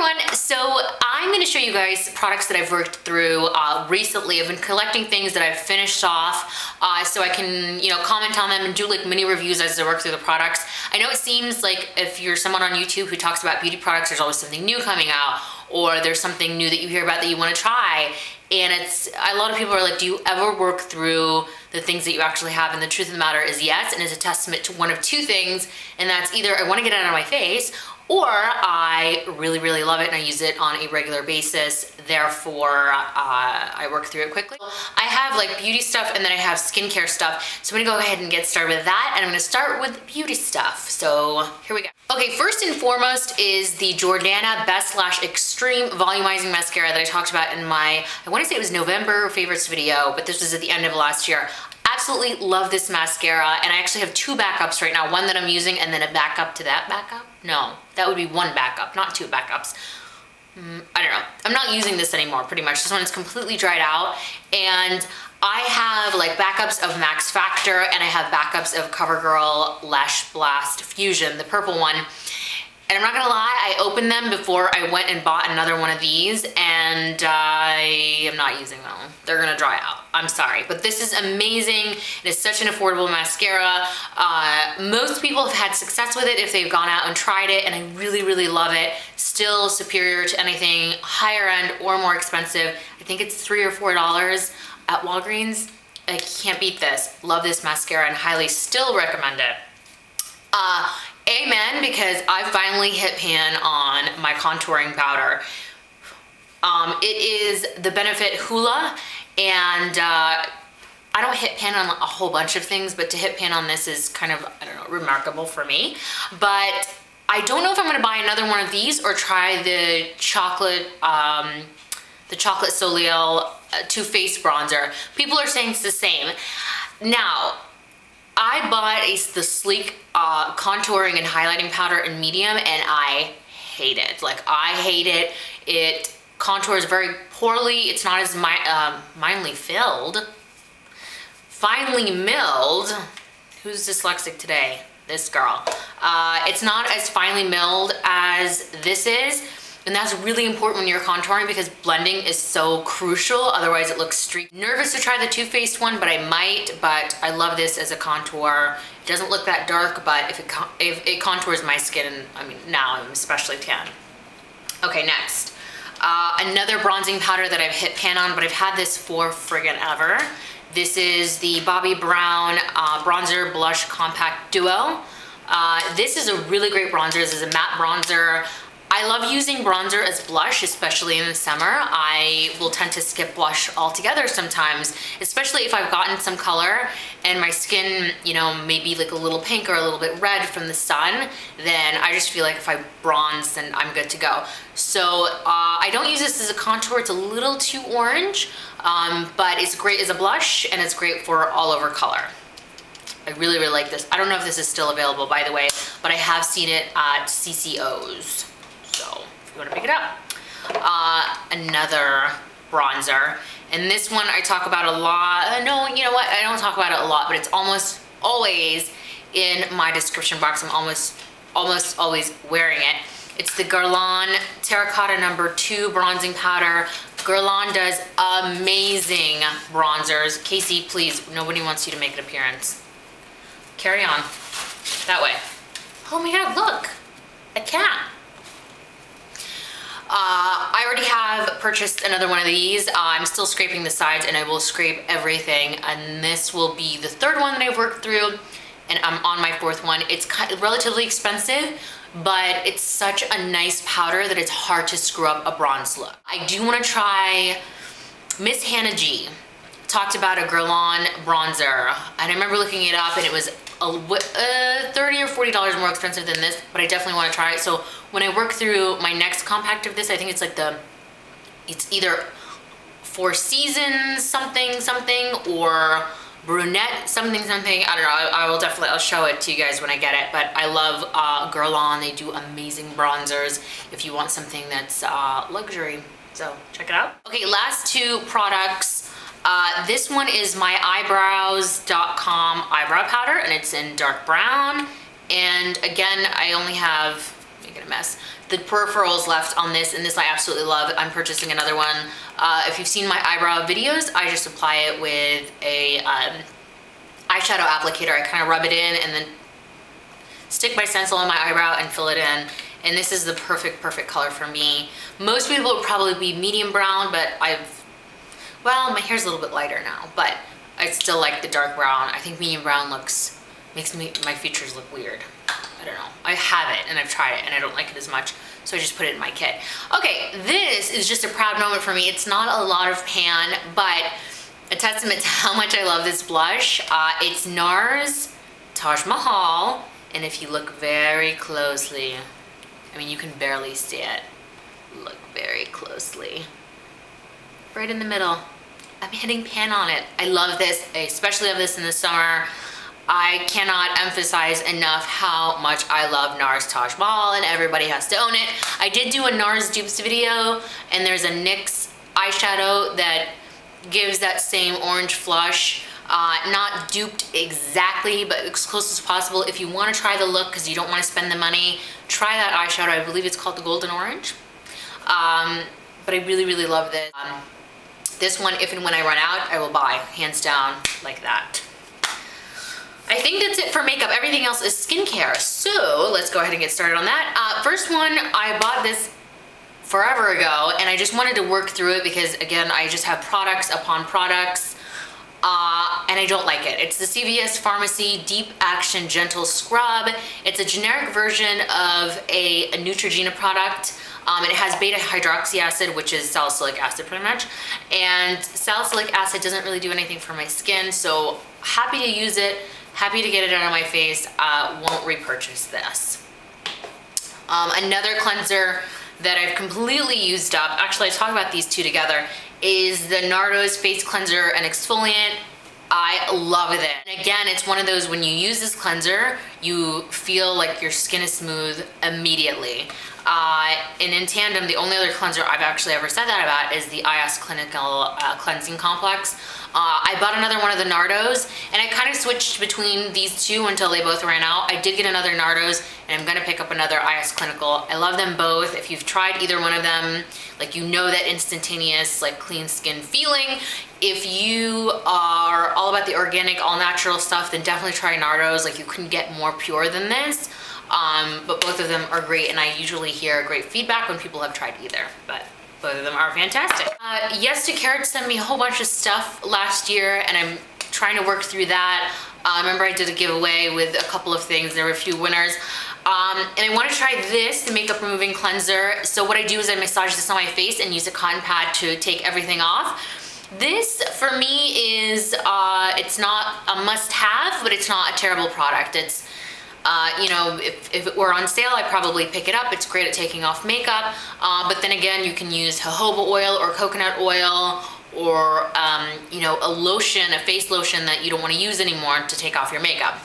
everyone, so I'm going to show you guys products that I've worked through recently. I've been collecting things that I've finished off so I can, comment on them and do like mini reviews as I work through the products. I know it seems like if you're someone on YouTube who talks about beauty products, there's always something new coming out, or there's something new that you hear about that you want to try. And a lot of people are like, do you ever work through the things that you actually have? And the truth of the matter is yes, and it's a testament to one of two things, and that's either I want to get it out of my face, or I really, really love it and I use it on a regular basis, therefore I work through it quickly. I have like beauty stuff and then I have skincare stuff, so I'm gonna go ahead and get started with that, and I'm gonna start with beauty stuff. So here we go. Okay, first and foremost is the Jordana Best Lash Extreme Volumizing Mascara that I talked about in my, I wanna say it was November favorites video, but this was at the end of last year. Absolutely love this mascara, and I actually have two backups right now, one that I'm using and then a backup to that backup. No, that would be one backup, not two backups. I don't know. I'm not using this anymore, pretty much. This one is completely dried out, and I have like backups of Max Factor, and I have backups of CoverGirl Lash Blast Fusion, the purple one. And I'm not gonna lie, I opened them before I went and bought another one of these, and I am not using them. They're gonna dry out. I'm sorry, but this is amazing. It is such an affordable mascara. Most people have had success with it if they've gone out and tried it, and I really, really love it. Still superior to anything higher end or more expensive. I think it's $3 or $4 at Walgreens. I can't beat this. Love this mascara and highly still recommend it. Amen, because I finally hit pan on my contouring powder. It is the Benefit Hoola, and I don't hit pan on a whole bunch of things, but to hit pan on this is kind of, I don't know, remarkable for me. But I don't know if I'm gonna buy another one of these or try the chocolate Soleil Too Faced bronzer. People are saying it's the same. Now, I bought the Sleek contouring and highlighting powder in medium, and I hate it. Like, I hate it. It contours very poorly. It's not as finely milled. Who's dyslexic today? This girl. It's not as finely milled as this is. And that's really important when you're contouring because blending is so crucial, otherwise it looks streaky. Nervous to try the Too Faced one, but I might, but I love this as a contour. It doesn't look that dark, but if it contours my skin, I mean, now I'm especially tan. Okay, next. Another bronzing powder that I've hit pan on, but I've had this for friggin' ever. This is the Bobbi Brown Bronzer Blush Compact Duo. This is a really great bronzer. This is a matte bronzer. I love using bronzer as blush, especially in the summer. I will tend to skip blush altogether sometimes, especially if I've gotten some color and my skin, maybe like a little pink or a little bit red from the sun, then I just feel like if I bronze, then I'm good to go. So I don't use this as a contour. It's a little too orange, but it's great as a blush and it's great for all over color. I really, really like this. I don't know if this is still available, by the way, but I have seen it at CCO's. So if you want to pick it up. Another bronzer, and this one I talk about a lot. No, you know what? I don't talk about it a lot, but it's almost always in my description box. I'm almost always wearing it. It's the Guerlain Terracotta No. 2 bronzing powder. Guerlain does amazing bronzers. Casey, please, nobody wants you to make an appearance. Carry on. That way. Oh my God, look, a cat. I already have purchased another one of these. I'm still scraping the sides, and I will scrape everything, and this will be the third one that I've worked through, and I'm on my fourth one. It's relatively expensive, but it's such a nice powder that it's hard to screw up a bronze look. I do want to try Miss Hannah G. Talked about a Guerlain bronzer, and I remember looking it up, and it was $30 or $40 more expensive than this, but I definitely want to try it. So when I work through my next compact of this, I think it's like it's either Four Seasons something or brunette something. I don't know. I'll show it to you guys when I get it. But I love Guerlain. They do amazing bronzers if you want something that's luxury. So check it out. Okay, last two products. This one is my Eyebrowz.com eyebrow powder, and it's in dark brown. And again, I only have making a mess. The peripherals left on this, and this I absolutely love. I'm purchasing another one. If you've seen my eyebrow videos, I just apply it with a eyeshadow applicator. I kind of rub it in and then stick my stencil on my eyebrow and fill it in. And this is the perfect color for me. Most people would probably be medium brown, but well, my hair's a little bit lighter now, but I still like the dark brown. I think medium brown makes my features look weird. I don't know. I have it and I've tried it and I don't like it as much, so I just put it in my kit. Okay, this is just a proud moment for me. It's not a lot of pan, but a testament to how much I love this blush. It's NARS Taj Mahal, and if you look very closely, I mean, you can barely see it. Look very closely. Right in the middle. I'm hitting pan on it. I love this. I especially love this in the summer. I cannot emphasize enough how much I love NARS Taj Mahal, and everybody has to own it. I did do a NARS dupes video, and there's a NYX eyeshadow that gives that same orange flush. Not duped exactly, but as close as possible. If you want to try the look because you don't want to spend the money, try that eyeshadow. I believe it's called the Golden Orange. But I really love this. This one, if and when I run out, I will buy, hands down, like that. I think that's it for makeup. Everything else is skincare. So let's go ahead and get started on that. First one, I bought this forever ago, and I just wanted to work through it because, again, I just have products upon products. And I don't like it. It's the CVS Pharmacy Deep Action Gentle Scrub. It's a generic version of a Neutrogena product. It has beta hydroxy acid, which is salicylic acid pretty much. And salicylic acid doesn't really do anything for my skin, so happy to use it, happy to get it out of my face. Won't repurchase this. Another cleanser that I've completely used up, actually I talk about these two together, is the NARS Face Cleanser and Exfoliant. I love it. And again, it's one of those, when you use this cleanser, you feel like your skin is smooth immediately. And in tandem, the only other cleanser I've actually ever said that about is the IS Clinical Cleansing Complex. I bought another one of the NARS, and I kind of switched between these two until they both ran out. I did get another NARS, and I'm gonna pick up another IS Clinical. I love them both. If you've tried either one of them, like, you know that instantaneous, like, clean skin feeling. If you are all about the organic, all natural stuff, then definitely try NARS. Like, you couldn't get more pure than this. But both of them are great, and I usually hear great feedback when people have tried either, but both of them are fantastic. Yes to Carrot sent me a whole bunch of stuff last year, and I'm trying to work through that. Remember, I did a giveaway with a couple of things. There were a few winners. And I want to try this, the makeup removing cleanser. So what I do is I massage this on my face and use a cotton pad to take everything off. This, for me, is, it's not a must-have, but it's not a terrible product. It's, you know, if it were on sale, I'd probably pick it up. It's great at taking off makeup. But then again, you can use jojoba oil or coconut oil, or, you know, a lotion, a face lotion that you don't want to use anymore to take off your makeup.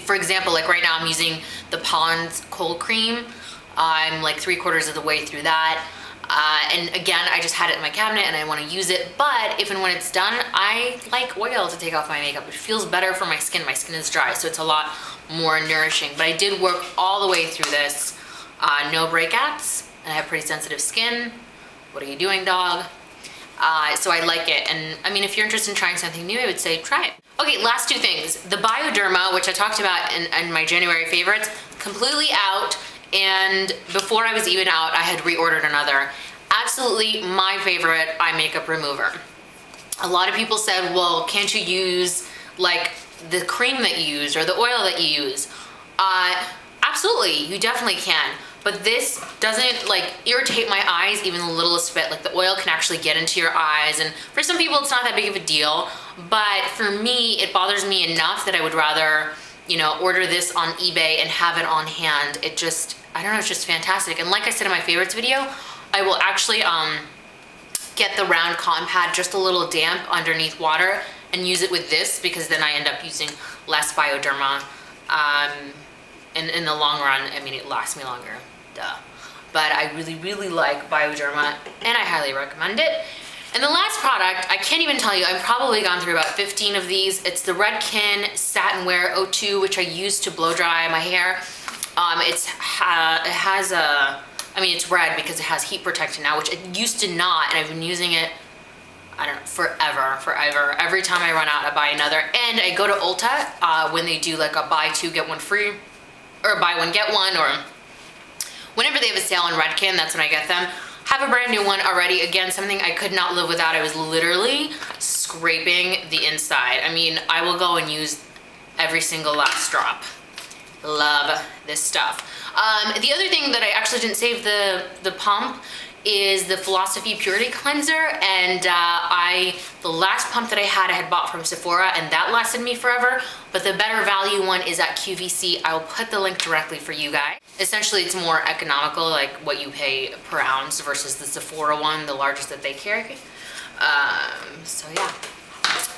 For example, like right now I'm using the Pond's Cold Cream. I'm like 3/4 of the way through that. And again, I just had it in my cabinet and I want to use it, but if and when it's done, I like oil to take off my makeup. It feels better for my skin. My skin is dry, so it's a lot more nourishing. But I did work all the way through this. No breakouts, and I have pretty sensitive skin. What are you doing, dog? So I like it, and I mean, if you're interested in trying something new, I would say try it. Okay, last two things. The Bioderma, which I talked about in my January favorites, completely out, and before I was even out, I had reordered another. Absolutely my favorite eye makeup remover. A lot of people said, well, can't you use like the cream that you use or the oil that you use? Absolutely, you definitely can. But this doesn't like irritate my eyes even the littlest bit. Like, the oil can actually get into your eyes, and for some people it's not that big of a deal, but for me it bothers me enough that I would rather, you know, order this on eBay and have it on hand. It just, I don't know, it's just fantastic. And like I said in my favorites video, I will actually get the round cotton pad just a little damp underneath water and use it with this, because then I end up using less Bioderma. In the long run, I mean, it lasts me longer, duh. But I really like Bioderma, and I highly recommend it. And the last product, I can't even tell you, I've probably gone through about 15 of these. It's the Redken Satinwear 02, which I use to blow dry my hair. It has a, I mean, it's red because it has heat protection now, which it used to not, and I've been using it, I don't know, forever. Every time I run out, I buy another. And I go to Ulta when they do like a buy two, get one free, or buy one, get one, or whenever they have a sale on Redken, that's when I get them. Have a brand new one already. Again, something I could not live without. I was literally scraping the inside. I mean, I will go and use every single last drop. Love this stuff. The other thing that I actually didn't save the pump is the Philosophy Purity Cleanser, and the last pump that I had bought from Sephora, and that lasted me forever, but the better value one is at QVC. I will put the link directly for you guys. Essentially, it's more economical, like what you pay per ounce versus the Sephora one, the largest that they carry. So yeah.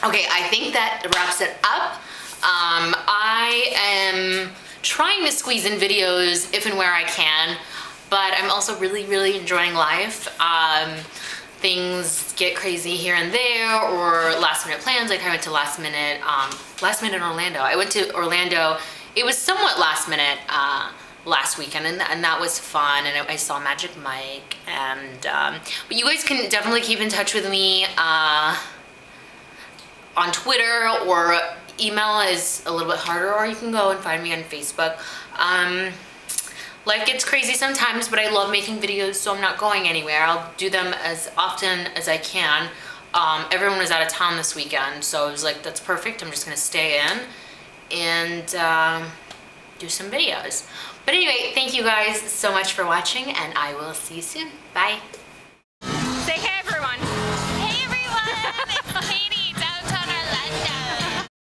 Okay, I think that wraps it up. I am trying to squeeze in videos if and where I can, but I'm also really enjoying life. Things get crazy here and there, or last minute plans. Like I went to last minute Orlando. I went to Orlando. It was somewhat last minute last weekend, and that was fun. And I saw Magic Mike. And but you guys can definitely keep in touch with me on Twitter, or email is a little bit harder, or you can go and find me on Facebook. Life gets crazy sometimes, but I love making videos, so I'm not going anywhere. I'll do them as often as I can. Everyone was out of town this weekend, so I was like, that's perfect. I'm just gonna stay in and do some videos. But anyway, thank you guys so much for watching, and I will see you soon. Bye.